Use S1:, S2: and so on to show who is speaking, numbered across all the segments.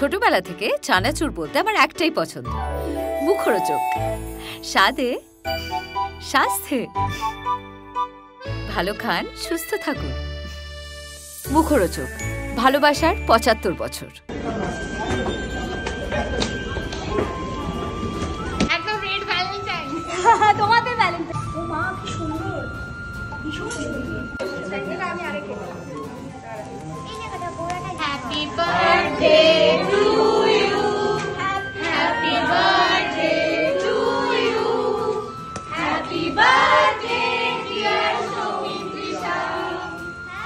S1: ছোটবেলা থেকে চানাচুর বলতে আমার একটাই পছন্দ, মুখরোচক, স্বাদে স্বাস্থ্যে। ভালো খান, সুস্থ থাকুন। মুখরোচক, ভালোবাসার ৭৫ বছর।
S2: একদম রেড ভ্যালেন্টাইন।
S3: তোমাদের ভ্যালেন্টাইন। ও মা কি সুন্দর, ভীষণ সুন্দর। আমি আরেকটা
S2: happy birthday to you, happy birthday to you, happy birthday dear Soumitrisha,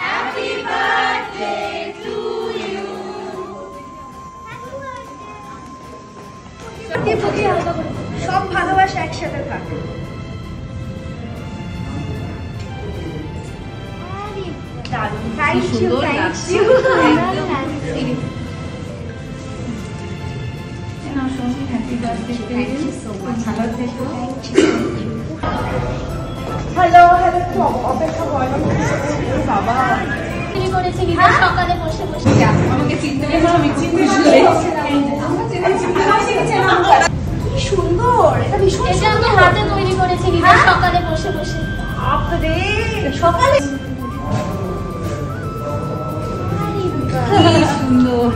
S2: happy birthday to you.
S3: সব ভালোবাসা একসাথে থাকে। দারুণ, thank you, thank you. Hello hello, একটু অপেক্ষা করো বাবা।
S2: সকালে বসে বসে
S3: আমাকে চিনতে পেরেছো? আমি চিনতে কি সুন্দর, এটা ভীষণ
S2: এটা আমি হাতে তৈরি করেছি নিজে সকালে বসে বসে।
S3: বাপরে, সকালে সুন্দর।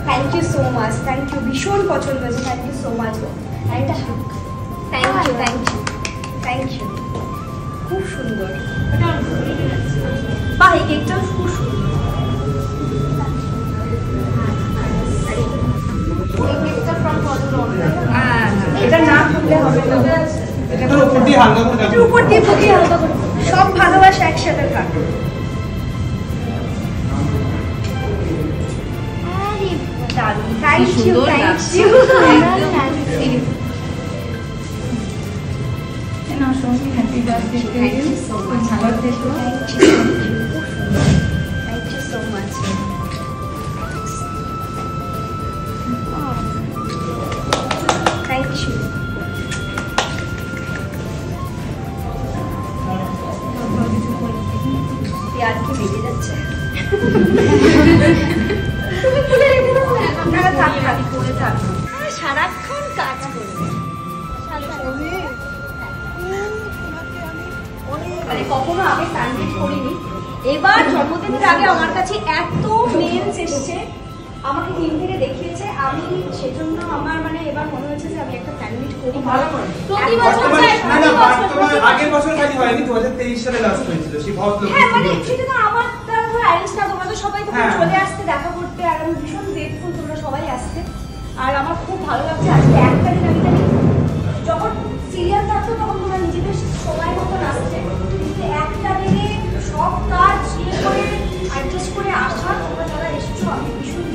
S3: Thank you so much, thank you, ভীষণ পছন্দ হয়েছে, থ্যাংক ইউ সো মাচ। একটা হাক। Thank you, thank you, thank you. খুব সুন্দর। বাহ, এই কেকটাও খুব সুন্দর। এটা না খুললে হবে না, এটার উপর দিয়ে হালকা করে। সব ভালোবাসা একসাথে থাকে। দারুণ, thank you, thank you. Happy birthday to you, ভালো থেকো। Thank you so much. Thank you. পেঁয়াজ কি বেড়ে যাচ্ছে? সারাক্ষণ কাজ করবে, মানে কখনো আগে স্যান্ডউইচ করিনি। এবার জন্মদিনের আগে আমার কাছে এত মেলস এসেছে, আমাকে টিম থেকে দেখিয়েছে, আমি সেজন্য আমার মানে এবার মনে হচ্ছে যে আমি একটা স্যান্ডউইচ করি। প্রতি বছর
S4: আগের বছর কাজই হয়নি, 2023 সালে লাস্ট হয়েছিল সেই ভদ্রলোক।
S3: হ্যাঁ, মানে সেটা তো আমার দ্বারা ধরো অ্যারেঞ্জ না, তোমরা তো সবাই তখন চলে আসতে দেখা করতে, আর আমি ভীষণ গ্রেটফুল তোমরা সবাই আসতে। আর আমার খুব ভালো লাগছে আজকে একটা দিন আমি যখন সিরিয়াল থাকতো তখন তোমরা নিজেদের সময় মতন আসছে, কিন্তু একটা দিনে সব কাজ ইয়ে করে অ্যাডজাস্ট করে আসা তোমরা যারা এসেছো, আমি ভীষণ